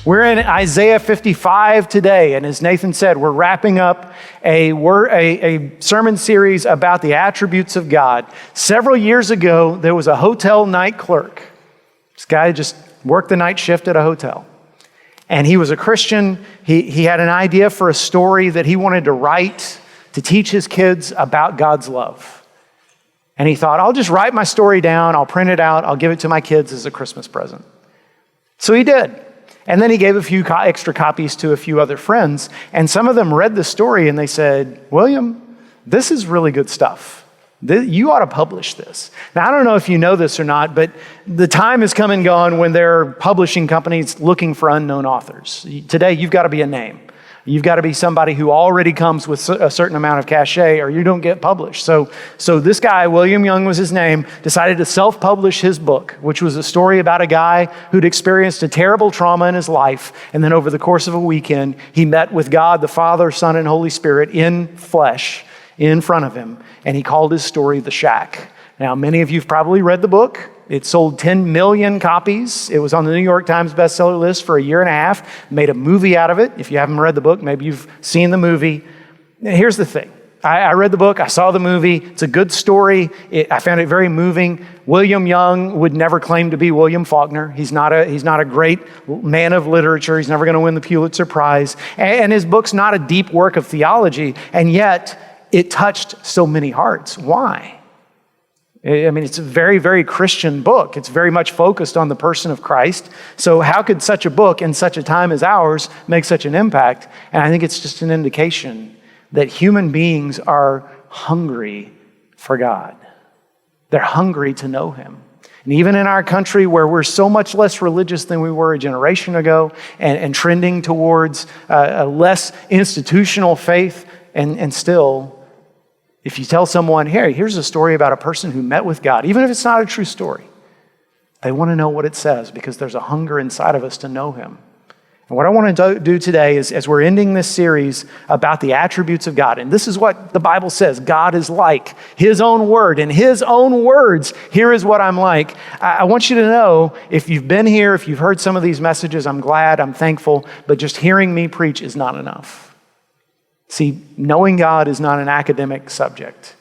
We're in Isaiah 55 today, and as Nathan said, we're wrapping up a sermon series about the attributes of God. Several years ago, there was a hotel night clerk. This guy just worked the night shift at a hotel. And he was a Christian. He had an idea for a story that he wanted to write to teach his kids about God's love. And he thought, I'll just write my story down, I'll print it out, I'll give it to my kids as a Christmas present. So he did. And then he gave a few extra copies to a few other friends, and some of them read the story and they said, William, this is really good stuff. You ought to publish this. Now, I don't know if you know this or not, but the time has come and gone when there are publishing companies looking for unknown authors. Today, you've got to be a name. You've got to be somebody who already comes with a certain amount of cachet or you don't get published. So this guy, William Young was his name, decided to self-publish his book, which was a story about a guy who'd experienced a terrible trauma in his life. And then over the course of a weekend, he met with God, the Father, Son, and Holy Spirit in flesh in front of him. And he called his story The Shack. Now, many of you have probably read the book. It sold 10 million copies. It was on the New York Times bestseller list for a year and a half. Made a movie out of it. If you haven't read the book, maybe you've seen the movie. Here's the thing. I read the book. I saw the movie. It's a good story. I found it very moving. William Young would never claim to be William Faulkner. He's not a great man of literature. He's never going to win the Pulitzer Prize. And his book's not a deep work of theology. And yet, it touched so many hearts. Why? I mean, it's a very, very Christian book. It's very much focused on the person of Christ. So how could such a book in such a time as ours make such an impact? And I think it's just an indication that human beings are hungry for God. They're hungry to know Him. And even in our country where we're so much less religious than we were a generation ago and trending towards a less institutional faith, and still, if you tell someone, hey, here's a story about a person who met with God, even if it's not a true story, they want to know what it says because there's a hunger inside of us to know Him. And what I want to do today is, as we're ending this series about the attributes of God, and this is what the Bible says, God is like His own word. In His own words, here is what I'm like. I want you to know, if you've been here, if you've heard some of these messages, I'm glad, I'm thankful, but just hearing me preach is not enough. See, knowing God is not an academic subject.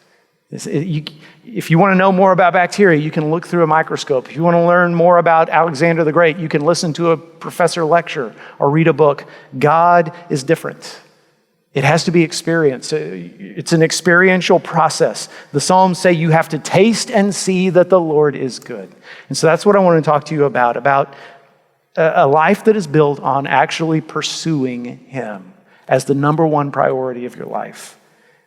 If you want to know more about bacteria, you can look through a microscope. If you want to learn more about Alexander the Great, you can listen to a professor lecture or read a book. God is different. It has to be experienced. It's an experiential process. The Psalms say you have to taste and see that the Lord is good. And so that's what I want to talk to you about a life that is built on actually pursuing Him as the number one priority of your life.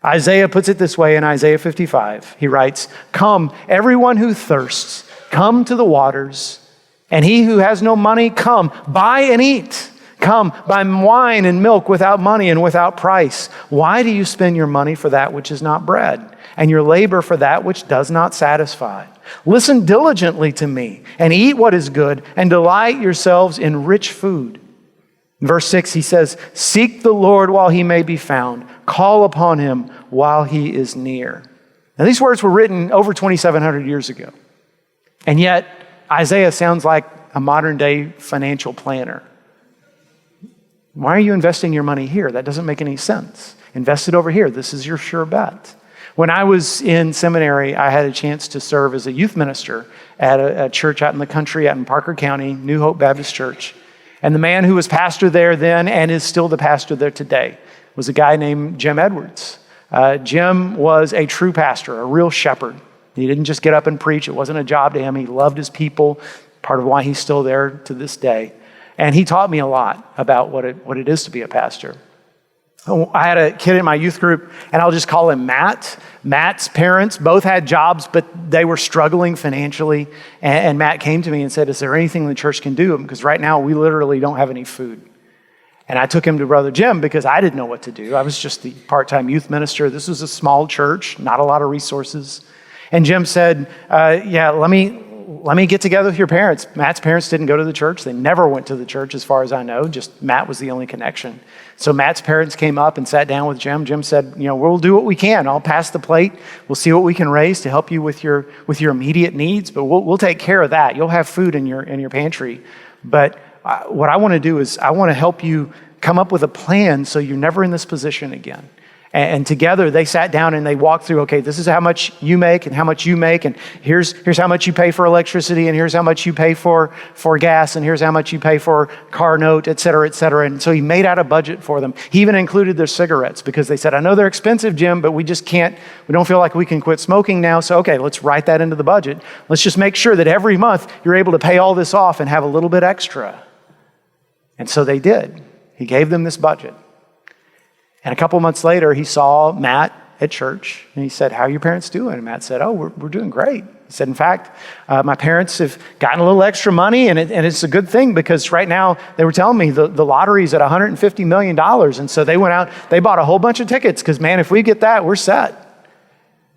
Isaiah puts it this way in Isaiah 55. He writes, "Come, everyone who thirsts, come to the waters, and he who has no money, come, buy and eat. Come, buy wine and milk without money and without price. Why do you spend your money for that which is not bread, and your labor for that which does not satisfy? Listen diligently to me, and eat what is good, and delight yourselves in rich food." In verse 6, he says, "Seek the Lord while He may be found. Call upon Him while He is near." Now, these words were written over 2,700 years ago. And yet, Isaiah sounds like a modern-day financial planner. Why are you investing your money here? That doesn't make any sense. Invest it over here. This is your sure bet. When I was in seminary, I had a chance to serve as a youth minister at a church out in the country, out in Parker County, New Hope Baptist Church. And the man who was pastor there then and is still the pastor there today was a guy named Jim Edwards. Jim was a true pastor, a real shepherd. He didn't just get up and preach. It wasn't a job to him. He loved his people, part of why he's still there to this day. And he taught me a lot about what it is to be a pastor. I had a kid in my youth group, and I'll just call him Matt. Matt's parents both had jobs, but they were struggling financially. And Matt came to me and said, "Is there anything the church can do? Because right now we literally don't have any food." And I took him to Brother Jim because I didn't know what to do. I was just the part-time youth minister. This was a small church, not a lot of resources. And Jim said, let me get together with your parents. Matt's parents didn't go to the church. They never went to the church as far as I know. Just Matt was the only connection. So Matt's parents came up and sat down with Jim. Jim said, we'll do what we can. I'll pass the plate. We'll see what we can raise to help you with your immediate needs, but we'll take care of that. You'll have food in your pantry. But what I want to do is I want to help you come up with a plan so you're never in this position again. And together they sat down and they walked through, okay, this is how much you make and how much you make, and here's how much you pay for electricity, and here's how much you pay for gas, and here's how much you pay for car note, et cetera, et cetera. And so he made out a budget for them. He even included their cigarettes because they said, I know they're expensive, Jim, but we don't feel like we can quit smoking now. So, okay, let's write that into the budget. Let's just make sure that every month you're able to pay all this off and have a little bit extra. And so they did. He gave them this budget. And a couple months later, he saw Matt at church, and he said, how are your parents doing? And Matt said, oh, we're doing great. He said, in fact, my parents have gotten a little extra money, and it's a good thing because right now, they were telling me the lottery's at $150 million. And so they went out, they bought a whole bunch of tickets because, man, if we get that, we're set.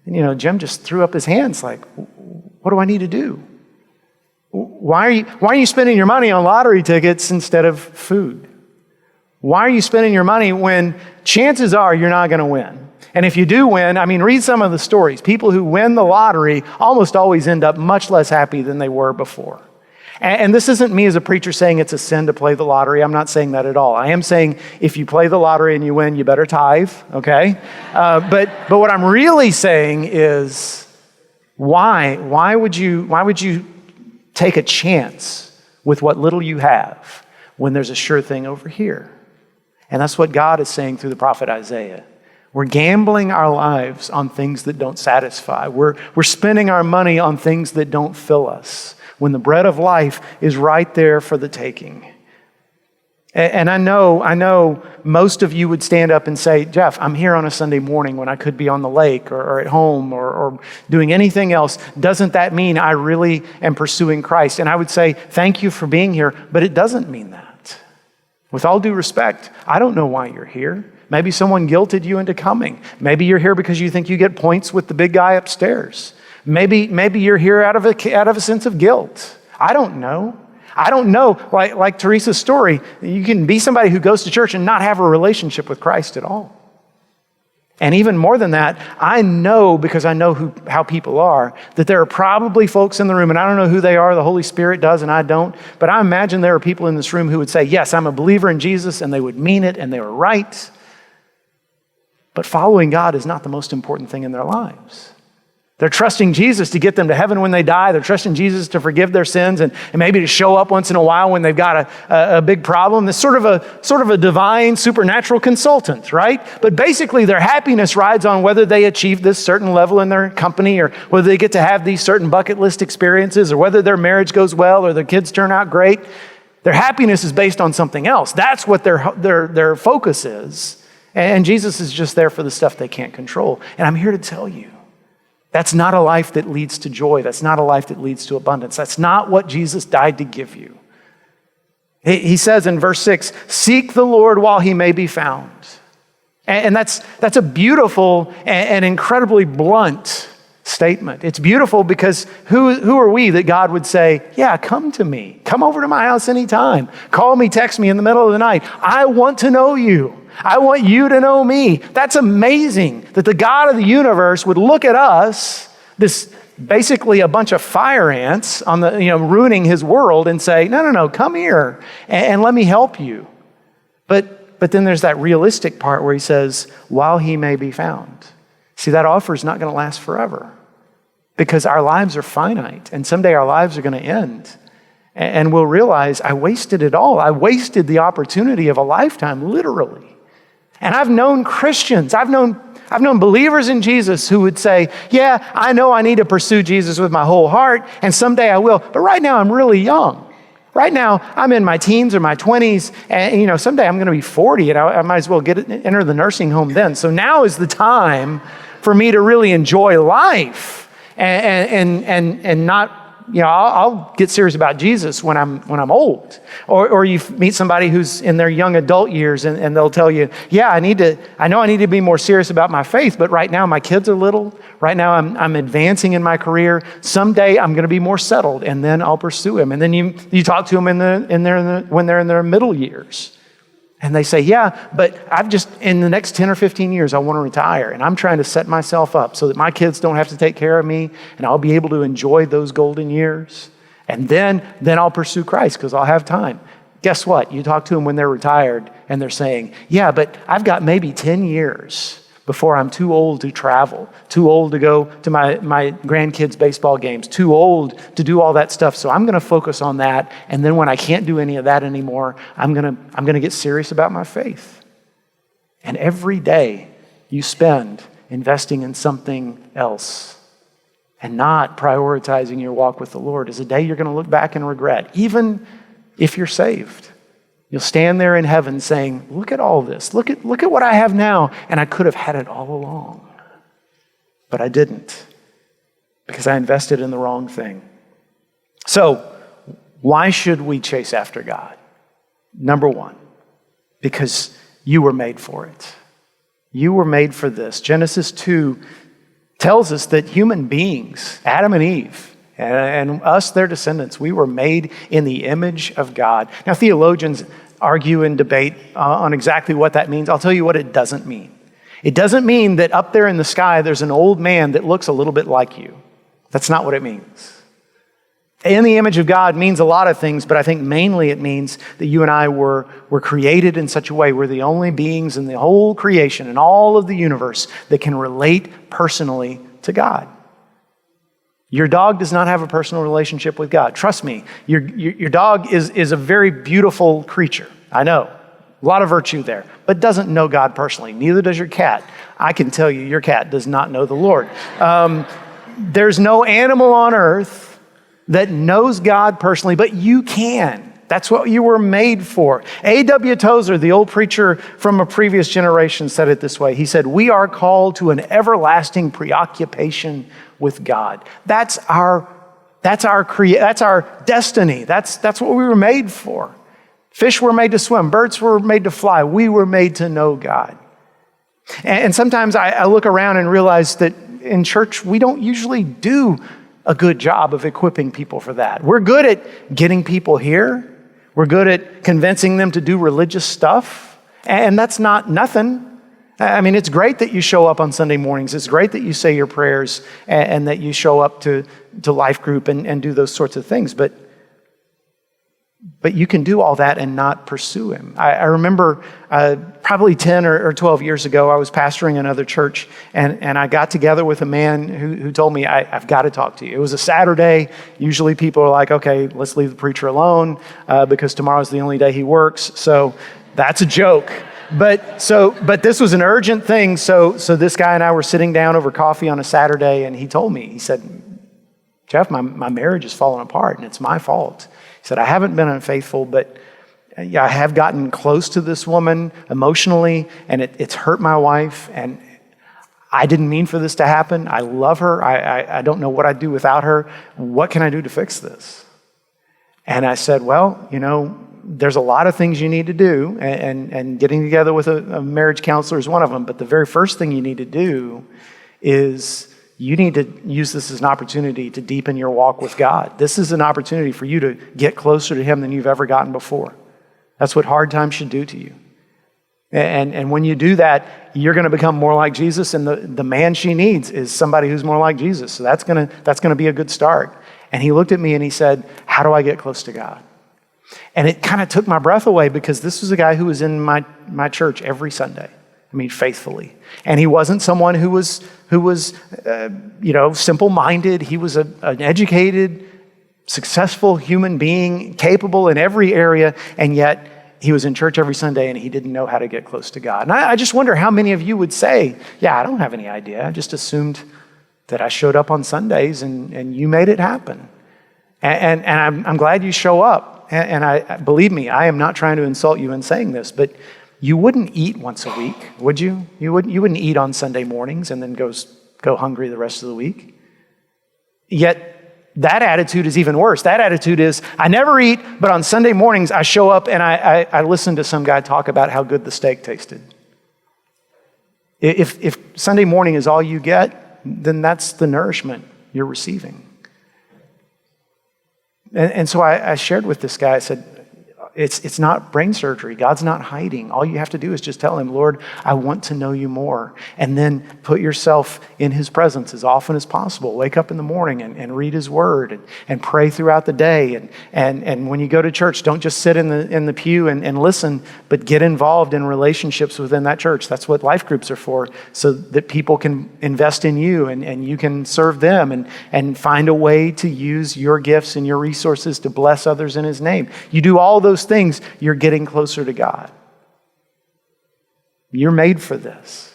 And, Jim just threw up his hands like, what do I need to do? Why are you spending your money on lottery tickets instead of food? Why are you spending your money when chances are you're not going to win? And if you do win, read some of the stories. People who win the lottery almost always end up much less happy than they were before. And this isn't me as a preacher saying it's a sin to play the lottery. I'm not saying that at all. I am saying if you play the lottery and you win, you better tithe, okay? But what I'm really saying is why would you take a chance with what little you have when there's a sure thing over here? And that's what God is saying through the prophet Isaiah. We're gambling our lives on things that don't satisfy. We're spending our money on things that don't fill us when the bread of life is right there for the taking. And I know most of you would stand up and say, Jeff, I'm here on a Sunday morning when I could be on the lake or at home or doing anything else. Doesn't that mean I really am pursuing Christ? And I would say, thank you for being here, but it doesn't mean that. With all due respect, I don't know why you're here. Maybe someone guilted you into coming. Maybe you're here because you think you get points with the big guy upstairs. Maybe you're here out of a sense of guilt. I don't know. Like Teresa's story, you can be somebody who goes to church and not have a relationship with Christ at all. And even more than that, I know, because I know how people are, that there are probably folks in the room, and I don't know who they are, the Holy Spirit does and I don't, but I imagine there are people in this room who would say, yes, I'm a believer in Jesus, and they would mean it, and they were right. But following God is not the most important thing in their lives. They're trusting Jesus to get them to heaven when they die. They're trusting Jesus to forgive their sins and maybe to show up once in a while when they've got a big problem. It's sort of a divine, supernatural consultant, right? But basically their happiness rides on whether they achieve this certain level in their company or whether they get to have these certain bucket list experiences or whether their marriage goes well or their kids turn out great. Their happiness is based on something else. That's what their focus is. And Jesus is just there for the stuff they can't control. And I'm here to tell you, that's not a life that leads to joy. That's not a life that leads to abundance. That's not what Jesus died to give you. He says in verse 6, seek the Lord while he may be found. And that's a beautiful and incredibly blunt statement. It's beautiful because who are we that God would say, yeah, come to me. Come over to my house anytime. Call me, text me in the middle of the night. I want to know you. I want you to know me. That's amazing that the God of the universe would look at us, this basically a bunch of fire ants on the, ruining his world, and say, no, come here and let me help you. But then there's that realistic part where he says, while he may be found. See, that offer is not going to last forever because our lives are finite and someday our lives are going to end. And we'll realize I wasted it all. I wasted the opportunity of a lifetime, literally. And I've known Christians, I've known believers in Jesus who would say, yeah, I know I need to pursue Jesus with my whole heart, and someday I will, but right now I'm really young. Right now I'm in my teens or my 20s, and someday I'm going to be 40, and I might as well enter the nursing home then. So now is the time for me to really enjoy life and not, I'll get serious about Jesus when I'm old. Or you meet somebody who's in their young adult years and they'll tell you, yeah, I know I need to be more serious about my faith, but right now my kids are little. Right now I'm advancing in my career. Someday I'm going to be more settled and then I'll pursue him. And then you talk to them when they're in their middle years. And they say, yeah, but in the next 10 or 15 years, I want to retire. And I'm trying to set myself up so that my kids don't have to take care of me and I'll be able to enjoy those golden years. And then I'll pursue Christ because I'll have time. Guess what? You talk to them when they're retired and they're saying, yeah, but I've got maybe 10 years before I'm too old to travel, too old to go to my grandkids' baseball games, too old to do all that stuff. So I'm going to focus on that. And then when I can't do any of that anymore, I'm going to get serious about my faith. And every day you spend investing in something else and not prioritizing your walk with the Lord is a day you're going to look back and regret, even if you're saved. You'll stand there in heaven saying, look at all this. Look at what I have now. And I could have had it all along. But I didn't, because I invested in the wrong thing. So, why should we chase after God? Number one, because you were made for it. You were made for this. Genesis 2 tells us that human beings, Adam and Eve, and us, their descendants, we were made in the image of God. Now, theologians argue and debate on exactly what that means. I'll tell you what it doesn't mean. It doesn't mean that up there in the sky, there's an old man that looks a little bit like you. That's not what it means. In the image of God means a lot of things, but I think mainly it means that you and I were created in such a way we're the only beings in the whole creation and all of the universe that can relate personally to God. Your dog does not have a personal relationship with God. Trust me, your dog is a very beautiful creature. I know, a lot of virtue there, but doesn't know God personally. Neither does your cat. I can tell you, your cat does not know the Lord. There's no animal on earth that knows God personally, but you can. That's what you were made for. A.W. Tozer, the old preacher from a previous generation, said it this way. He said, we are called to an everlasting preoccupation with God. That's our destiny. That's what we were made for. Fish were made to swim. Birds were made to fly. We were made to know God. And sometimes I look around and realize that in church, we don't usually do a good job of equipping people for that. We're good at getting people here. We're good at convincing them to do religious stuff. And that's not nothing. I mean, it's great that you show up on Sunday mornings. It's great that you say your prayers and that you show up to life group and do those sorts of things. But you can do all that and not pursue him. I remember probably 10 or 12 years ago, I was pastoring another church, and I got together with a man who told me, I've got to talk to you. It was a Saturday. Usually people are like, okay, let's leave the preacher alone because tomorrow's the only day he works. So that's a joke. But this was an urgent thing. So this guy and I were sitting down over coffee on a Saturday, and he told me, he said, Jeff, my marriage is falling apart, and it's my fault. He said, I haven't been unfaithful, but I have gotten close to this woman emotionally, and it's hurt my wife, and I didn't mean for this to happen. I love her. I don't know what I'd do without her. What can I do to fix this? And I said, well, there's a lot of things you need to do, and getting together with a marriage counselor is one of them, but the very first thing you need to do is you need to use this as an opportunity to deepen your walk with God. This is an opportunity for you to get closer to him than you've ever gotten before. That's what hard times should do to you. And when you do that, you're going to become more like Jesus, and the man she needs is somebody who's more like Jesus. So that's going to be a good start. And he looked at me and he said, how do I get close to God? And it kind of took my breath away, because this was a guy who was in my church every Sunday. I mean, faithfully. And he wasn't someone who was simple-minded. He was an educated, successful human being, capable in every area, and yet he was in church every Sunday and he didn't know how to get close to God. And I just wonder how many of you would say, yeah, I don't have any idea. I just assumed that I showed up on Sundays and you made it happen. And I'm glad you show up. And I believe me, I am not trying to insult you in saying this, but you wouldn't eat once a week, would you? You wouldn't eat on Sunday mornings and then go hungry the rest of the week. Yet that attitude is even worse. That attitude is, I never eat, but on Sunday mornings I show up and I listen to some guy talk about how good the steak tasted. If Sunday morning is all you get, then that's the nourishment you're receiving. And so I shared with this guy, I said, It's not brain surgery. God's not hiding. All you have to do is just tell him, Lord, I want to know you more. And then put yourself in his presence as often as possible. Wake up in the morning and read his word and pray throughout the day. And when you go to church, don't just sit in the pew and listen, but get involved in relationships within that church. That's what life groups are for, so that people can invest in you and you can serve them and find a way to use your gifts and your resources to bless others in his name. You do all those things, you're getting closer to God. You're made for this.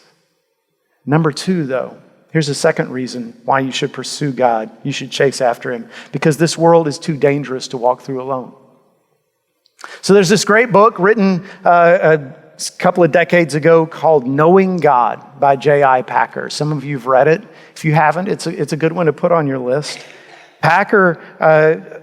Number 2, though, here's a second reason why you should pursue God. You should chase after him, because this world is too dangerous to walk through alone. So there's this great book written a couple of decades ago called Knowing God by J.I. Packer. Some of you have read it. If you haven't, it's a good one to put on your list. Packer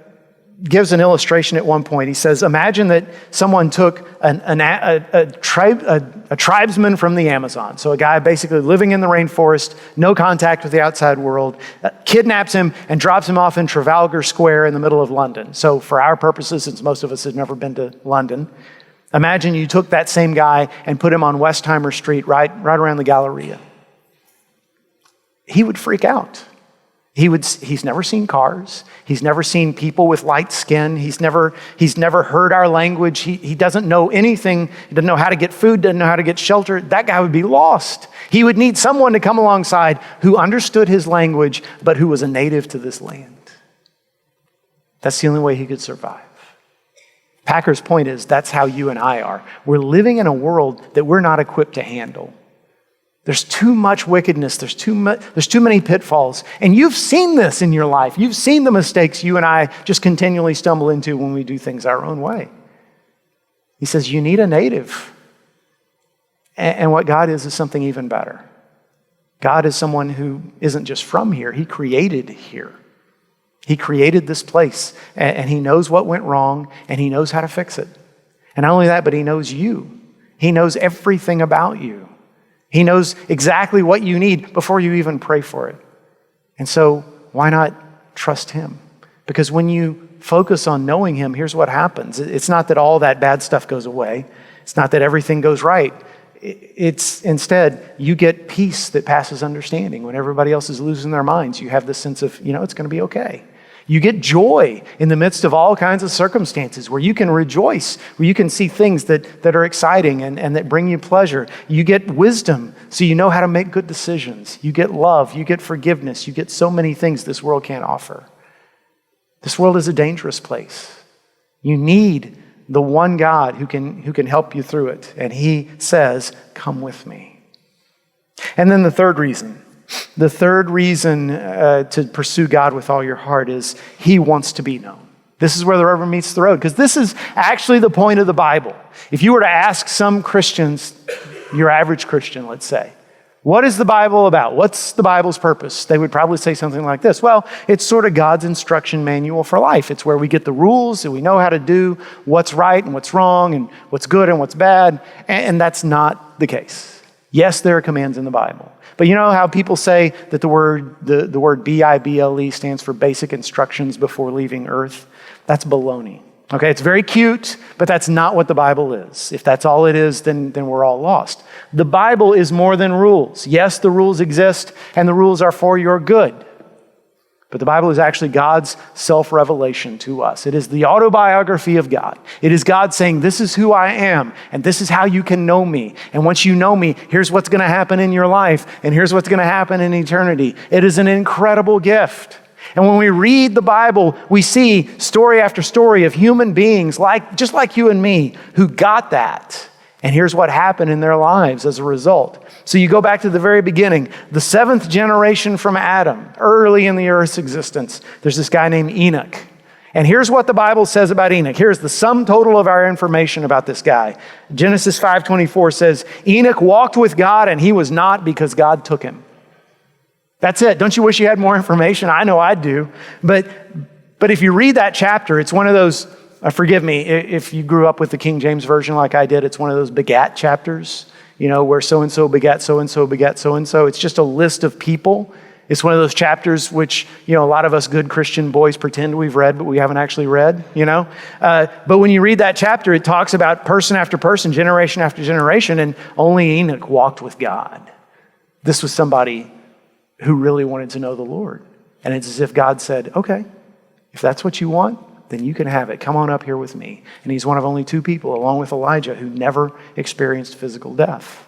gives an illustration at one point. He says, imagine that someone took a tribesman from the Amazon, so a guy basically living in the rainforest, no contact with the outside world, kidnaps him and drops him off in Trafalgar Square in the middle of London. So for our purposes, since most of us have never been to London, imagine you took that same guy and put him on Westheimer Street, right around the Galleria. He would freak out. He's never seen cars. He's never seen people with light skin. He's never heard our language. He doesn't know anything. He doesn't know how to get food, doesn't know how to get shelter. That guy would be lost. He would need someone to come alongside who understood his language, but who was a native to this land. That's the only way he could survive. Packer's point is that's how you and I are. We're living in a world that we're not equipped to handle. There's too much wickedness. There's too many pitfalls. And you've seen this in your life. You've seen the mistakes you and I just continually stumble into when we do things our own way. He says you need a native. And what God is something even better. God is someone who isn't just from here. He created here. He created this place. And he knows what went wrong. And he knows how to fix it. And not only that, but he knows you. He knows everything about you. He knows exactly what you need before you even pray for it. And so why not trust him? Because when you focus on knowing him, here's what happens. It's not that all that bad stuff goes away. It's not that everything goes right. It's instead, you get peace that passes understanding. When everybody else is losing their minds, you have this sense of, it's going to be okay. You get joy in the midst of all kinds of circumstances where you can rejoice, where you can see things that are exciting and that bring you pleasure. You get wisdom, so you know how to make good decisions. You get love, you get forgiveness, you get so many things this world can't offer. This world is a dangerous place. You need the one God who can help you through it. And he says, come with me. And then the third reason to pursue God with all your heart is he wants to be known. This is where the rubber meets the road, because this is actually the point of the Bible. If you were to ask some Christians, your average Christian, let's say, what is the Bible about? What's the Bible's purpose? They would probably say something like this. Well, it's sort of God's instruction manual for life. It's where we get the rules and we know how to do what's right and what's wrong and what's good and what's bad. And that's not the case. Yes, there are commands in the Bible. But you know how people say that the word B-I-B-L-E stands for basic instructions before leaving earth? That's baloney. Okay, it's very cute, but that's not what the Bible is. If that's all it is, then we're all lost. The Bible is more than rules. Yes, the rules exist, and the rules are for your good. But the Bible is actually God's self-revelation to us. It is the autobiography of God. It is God saying, this is who I am, and this is how you can know me. And once you know me, here's what's going to happen in your life, and here's what's going to happen in eternity. It is an incredible gift. And when we read the Bible, we see story after story of human beings, just like you and me, who got that. And here's what happened in their lives as a result. So you go back to the very beginning, the 7th generation from Adam, early in the earth's existence. There's this guy named Enoch. And here's what the Bible says about Enoch. Here's the sum total of our information about this guy. Genesis 5:24 says, Enoch walked with God and he was not, because God took him. That's it. Don't you wish you had more information? I know I do. But if you read that chapter, it's one of those, forgive me, if you grew up with the King James Version like I did, it's one of those begat chapters, where so-and-so begat so-and-so begat so-and-so. It's just a list of people. It's one of those chapters which, a lot of us good Christian boys pretend we've read, but we haven't actually read, But when you read that chapter, it talks about person after person, generation after generation, and only Enoch walked with God. This was somebody who really wanted to know the Lord. And it's as if God said, okay, if that's what you want, then you can have it. Come on up here with me. And he's one of only 2 people, along with Elijah, who never experienced physical death.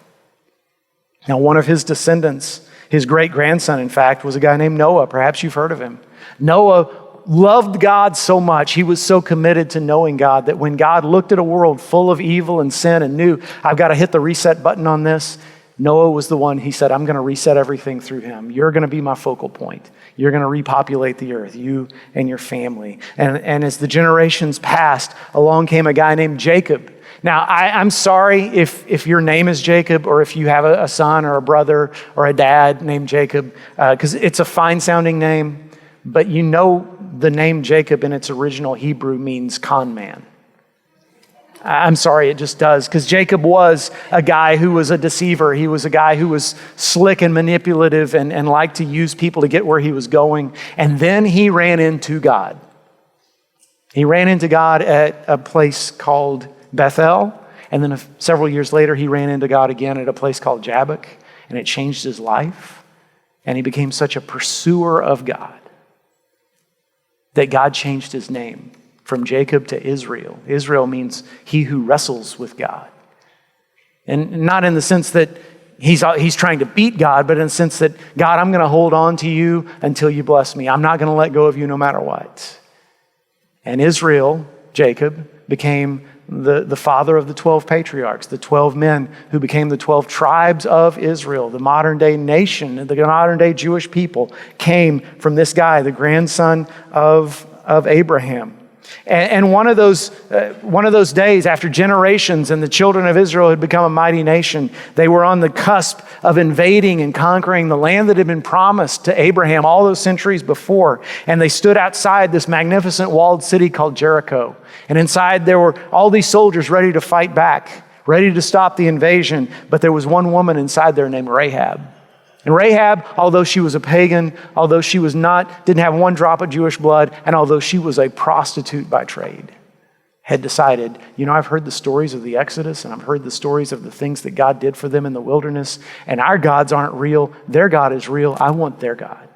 Now, one of his descendants, his great-grandson, in fact, was a guy named Noah. Perhaps you've heard of him. Noah loved God so much, he was so committed to knowing God, that when God looked at a world full of evil and sin and knew, I've got to hit the reset button on this, Noah was the one, he said, I'm going to reset everything through him. You're going to be my focal point. You're going to repopulate the earth, you and your family. And as the generations passed, along came a guy named Jacob. Now, I'm sorry if your name is Jacob, or if you have a son or a brother or a dad named Jacob, because it's a fine-sounding name, but the name Jacob in its original Hebrew means con man. I'm sorry, it just does, because Jacob was a guy who was a deceiver. He was a guy who was slick and manipulative and liked to use people to get where he was going. And then he ran into God. He ran into God at a place called Bethel, and then several years later, he ran into God again at a place called Jabbok, and it changed his life. And he became such a pursuer of God that God changed his name from Jacob to Israel. Israel means he who wrestles with God. And not in the sense that he's trying to beat God, but in the sense that, God, I'm going to hold on to you until you bless me. I'm not going to let go of you no matter what. And Israel, Jacob, became the father of the 12 patriarchs, the 12 men who became the 12 tribes of Israel. The modern day nation, the modern day Jewish people came from this guy, the grandson of Abraham. And one of those days, after generations and the children of Israel had become a mighty nation, they were on the cusp of invading and conquering the land that had been promised to Abraham all those centuries before. And they stood outside this magnificent walled city called Jericho. And inside there were all these soldiers ready to fight back, ready to stop the invasion. But there was one woman inside there named Rahab. And Rahab, although she was a pagan, although she didn't have one drop of Jewish blood, and although she was a prostitute by trade, had decided, I've heard the stories of the Exodus, and I've heard the stories of the things that God did for them in the wilderness, and our gods aren't real. Their God is real. I want their God.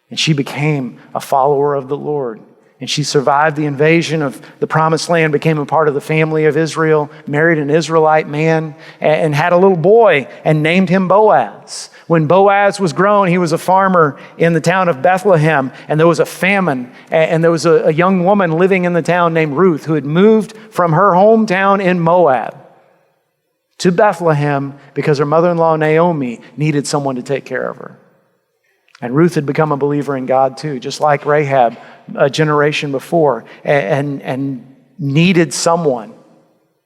And she became a follower of the Lord. And she survived the invasion of the promised land, became a part of the family of Israel, married an Israelite man, and had a little boy and named him Boaz. When Boaz was grown, he was a farmer in the town of Bethlehem, and there was a famine, and there was a young woman living in the town named Ruth who had moved from her hometown in Moab to Bethlehem because her mother-in-law Naomi needed someone to take care of her. And Ruth had become a believer in God too, just like Rahab a generation before, and needed someone.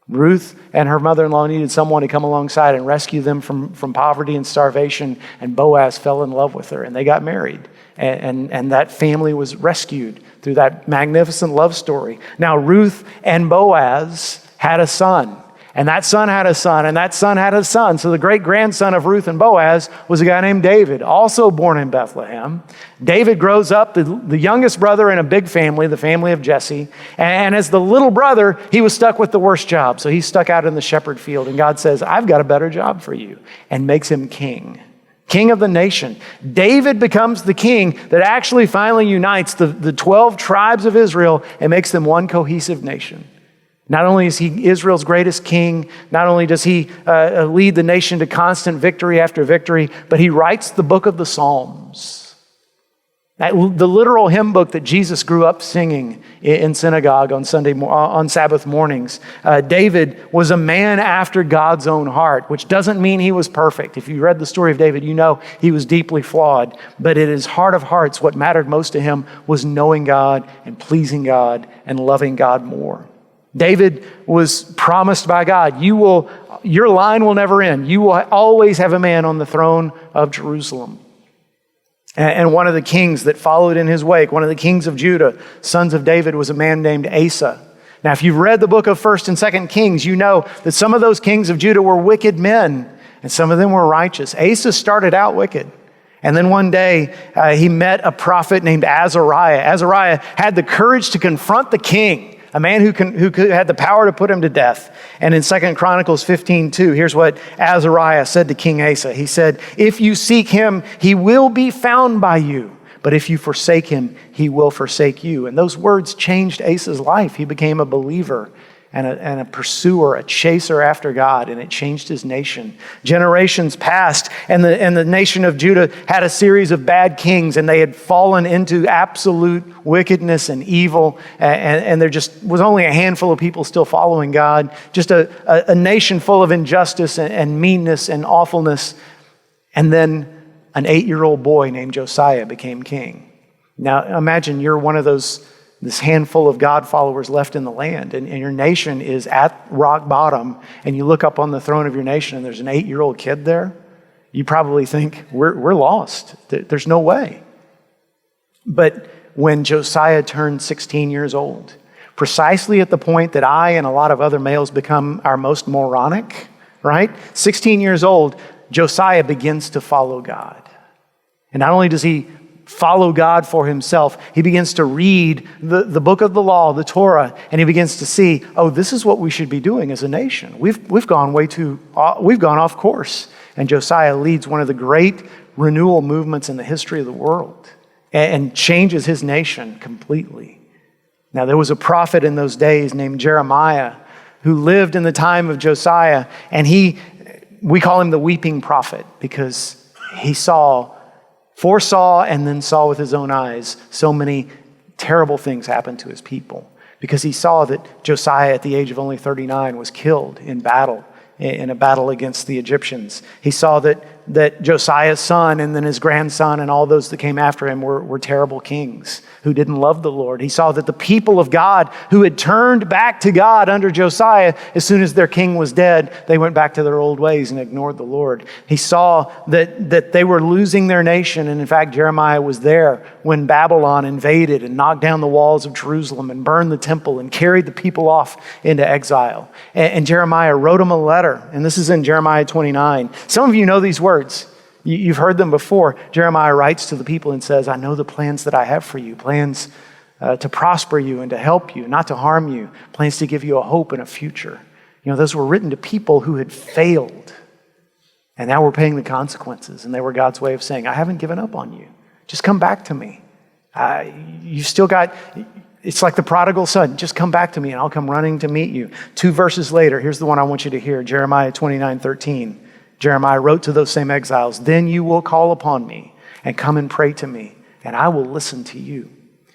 Ruth and her mother-in-law needed someone to come alongside and rescue them from poverty and starvation, and Boaz fell in love with her, and they got married. And that family was rescued through that magnificent love story. Now, Ruth and Boaz had a son, and that son had a son, and that son had a son. So the great-grandson of Ruth and Boaz was a guy named David, also born in Bethlehem. David grows up, the youngest brother in a big family, the family of Jesse. And as the little brother, he was stuck with the worst job. So he's stuck out in the shepherd field. And God says, I've got a better job for you, and makes him king of the nation. David becomes the king that actually finally unites the 12 tribes of Israel and makes them one cohesive nation. Not only is he Israel's greatest king, not only does he lead the nation to constant victory after victory, but he writes the book of the Psalms. The literal hymn book that Jesus grew up singing in synagogue on Sabbath mornings. David was a man after God's own heart, which doesn't mean he was perfect. If you read the story of David, you know he was deeply flawed. But in his heart of hearts, what mattered most to him was knowing God and pleasing God and loving God more. David was promised by God, your line will never end. You will always have a man on the throne of Jerusalem. And one of the kings that followed in his wake, one of the kings of Judah, sons of David, was a man named Asa. Now, if you've read the book of 1st and 2nd Kings, you know that some of those kings of Judah were wicked men, and some of them were righteous. Asa started out wicked. And then one day, he met a prophet named Azariah. Azariah had the courage to confront the king, a man who had the power to put him to death. And in 2 Chronicles 15:2, here's what Azariah said to King Asa. He said, "If you seek him, he will be found by you. But if you forsake him, he will forsake you." And those words changed Asa's life. He became a believer and a pursuer, a chaser after God, and it changed his nation. Generations passed, and the nation of Judah had a series of bad kings, and they had fallen into absolute wickedness and evil, and there just was only a handful of people still following God, just a nation full of injustice and meanness and awfulness. And then an 8-year-old boy named Josiah became king. Now imagine you're one of this handful of God followers left in the land, and your nation is at rock bottom, and you look up on the throne of your nation and there's an 8-year-old kid there. You probably think, we're lost. There's no way. But when Josiah turned 16 years old, precisely at the point that I and a lot of other males become our most moronic, right? 16 years old, Josiah begins to follow God. And not only does he follow God for himself, he begins to read the book of the law, the Torah, and he begins to see, oh, this is what we should be doing as a nation. We've gone off course. And Josiah leads one of the great renewal movements in the history of the world and changes his nation completely. Now, there was a prophet in those days named Jeremiah who lived in the time of Josiah, and we call him the weeping prophet because he foresaw and then saw with his own eyes so many terrible things happen to his people, because he saw that Josiah at the age of only 39 was killed in a battle against the Egyptians. He saw that Josiah's son and then his grandson and all those that came after him were terrible kings who didn't love the Lord. He saw that the people of God who had turned back to God under Josiah, as soon as their king was dead, they went back to their old ways and ignored the Lord. He saw that they were losing their nation. And in fact, Jeremiah was there when Babylon invaded and knocked down the walls of Jerusalem and burned the temple and carried the people off into exile. And Jeremiah wrote them a letter. And this is in Jeremiah 29. Some of you know these words. You've heard them before. Jeremiah writes to the people and says, "I know the plans that I have for you, plans to prosper you and to help you, not to harm you, plans to give you a hope and a future." You know, those were written to people who had failed, and now we're paying the consequences. And they were God's way of saying, I haven't given up on you. Just come back to me. It's like the prodigal son. Just come back to me and I'll come running to meet you. 2 verses later, here's the one I want you to hear, Jeremiah 29:13. Jeremiah wrote to those same exiles, "Then you will call upon me and come and pray to me, and I will listen to you.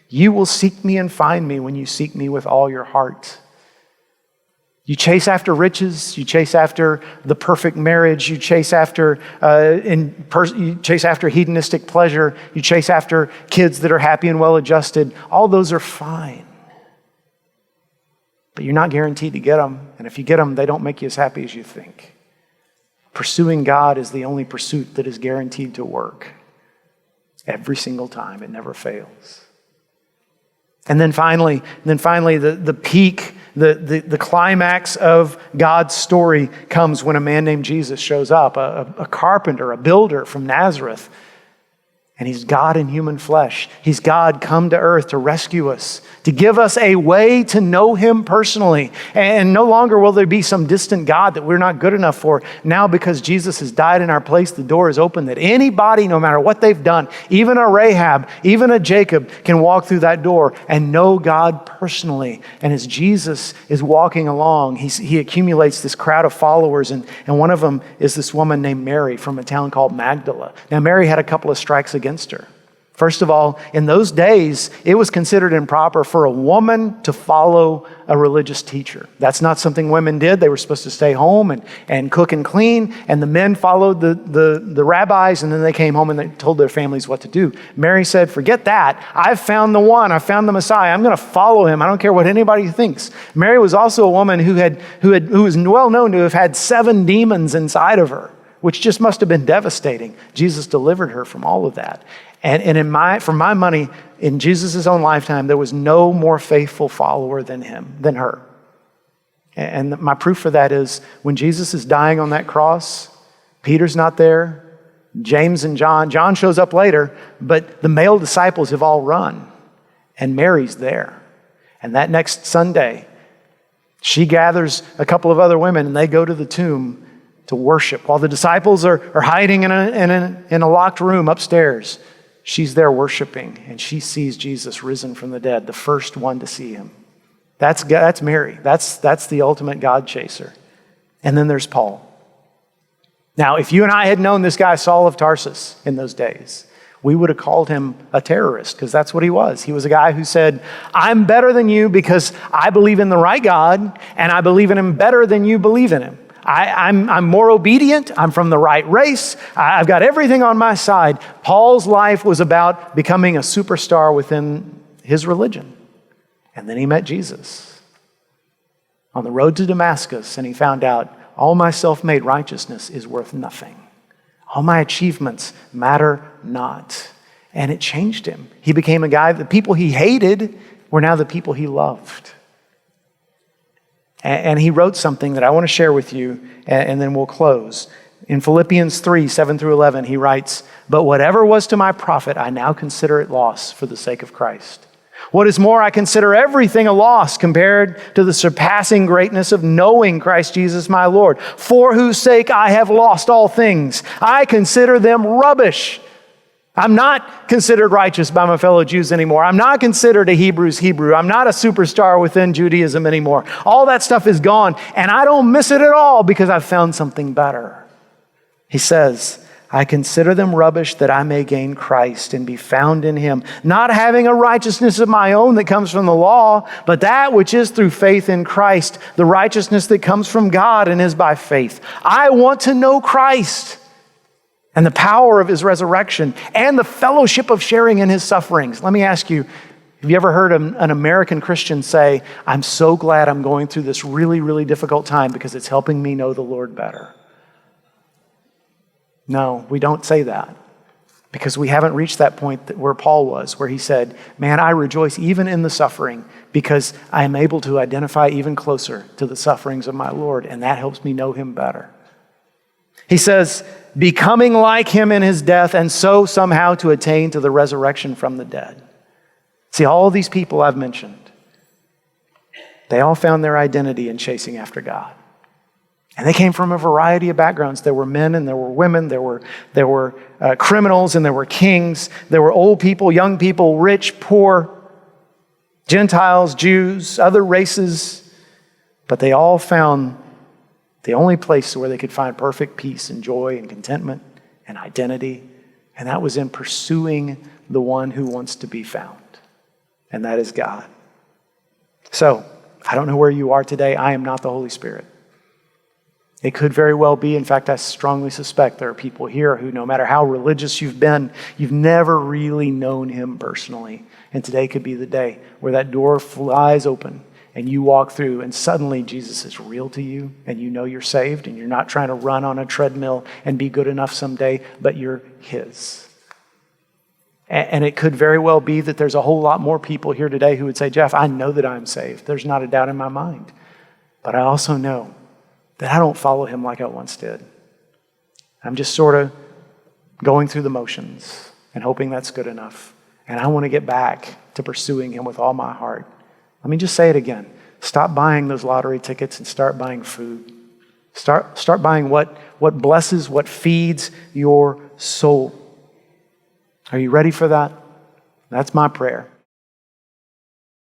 You will seek me and find me when you seek me with all your heart." You chase after riches, you chase after the perfect marriage, you chase after hedonistic pleasure, you chase after kids that are happy and well-adjusted. All those are fine. But you're not guaranteed to get them, and if you get them, they don't make you as happy as you think. Pursuing God is the only pursuit that is guaranteed to work. Every single time, it never fails. And then finally, the peak, the climax of God's story comes when a man named Jesus shows up, a carpenter, a builder from Nazareth. And he's God in human flesh. He's God come to earth to rescue us, to give us a way to know him personally. And no longer will there be some distant God that we're not good enough for. Now, because Jesus has died in our place, the door is open that anybody, no matter what they've done, even a Rahab, even a Jacob, can walk through that door and know God personally. And as Jesus is walking along, he accumulates this crowd of followers. And one of them is this woman named Mary from a town called Magdala. Now, Mary had a couple of strikes against her. First of all, in those days, it was considered improper for a woman to follow a religious teacher. That's not something women did. They were supposed to stay home and cook and clean, and the men followed the rabbis, and then they came home and they told their families what to do. Mary said, forget that. I've found the one. I found the Messiah. I'm going to follow him. I don't care what anybody thinks. Mary was also a woman who was well known to have had 7 demons inside of her, which just must have been devastating. Jesus delivered her from all of that. And for my money, in Jesus' own lifetime, there was no more faithful follower than her. And my proof for that is when Jesus is dying on that cross, Peter's not there, James and John. John shows up later, but the male disciples have all run, and Mary's there. And that next Sunday, she gathers a couple of other women, and they go to the tomb to worship. While the disciples are hiding in a locked room upstairs, she's there worshiping, and she sees Jesus risen from the dead, the first one to see him. That's Mary. That's the ultimate God chaser. And then there's Paul. Now, if you and I had known this guy, Saul of Tarsus, in those days, we would have called him a terrorist, because that's what he was. He was a guy who said, I'm better than you because I believe in the right God, and I believe in him better than you believe in him. I'm more obedient. I'm from the right race. I've got everything on my side. Paul's life was about becoming a superstar within his religion. And then he met Jesus on the road to Damascus, and he found out all my self-made righteousness is worth nothing. All my achievements matter not. And it changed him. He became a guy, the people he hated were now the people he loved. And he wrote something that I want to share with you, and then we'll close. In Philippians 3, 7 through 11, he writes, but whatever was to my profit, I now consider it loss for the sake of Christ. What is more, I consider everything a loss compared to the surpassing greatness of knowing Christ Jesus my Lord, for whose sake I have lost all things. I consider them rubbish. I'm not considered righteous by my fellow Jews anymore. I'm not considered a Hebrew's Hebrew. I'm not a superstar within Judaism anymore. All that stuff is gone, and I don't miss it at all because I've found something better. He says, I consider them rubbish that I may gain Christ and be found in him, not having a righteousness of my own that comes from the law, but that which is through faith in Christ, the righteousness that comes from God and is by faith. I want to know Christ and the power of his resurrection and the fellowship of sharing in his sufferings. Let me ask you, have you ever heard an American Christian say, I'm so glad I'm going through this really, really difficult time because it's helping me know the Lord better? No, we don't say that because we haven't reached that point where Paul was, where he said, man, I rejoice even in the suffering because I am able to identify even closer to the sufferings of my Lord, and that helps me know him better. He says, becoming like him in his death, and so somehow to attain to the resurrection from the dead. See, all of these people I've mentioned, they all found their identity in chasing after God. And they came from a variety of backgrounds. There were men and there were women. There were criminals and there were kings. There were old people, young people, rich, poor, Gentiles, Jews, other races. But they all found the only place where they could find perfect peace and joy and contentment and identity. And that was in pursuing the one who wants to be found. And that is God. So, I don't know where you are today. I am not the Holy Spirit. It could very well be, in fact, I strongly suspect there are people here who, no matter how religious you've been, you've never really known him personally. And today could be the day where that door flies open and you walk through and suddenly Jesus is real to you and you know you're saved and you're not trying to run on a treadmill and be good enough someday, but you're his. And it could very well be that there's a whole lot more people here today who would say, Jeff, I know that I'm saved. There's not a doubt in my mind. But I also know that I don't follow him like I once did. I'm just sort of going through the motions and hoping that's good enough. And I want to get back to pursuing him with all my heart. Let me just say it again. Stop buying those lottery tickets and start buying food. Start buying what blesses, what feeds your soul. Are you ready for that? That's my prayer.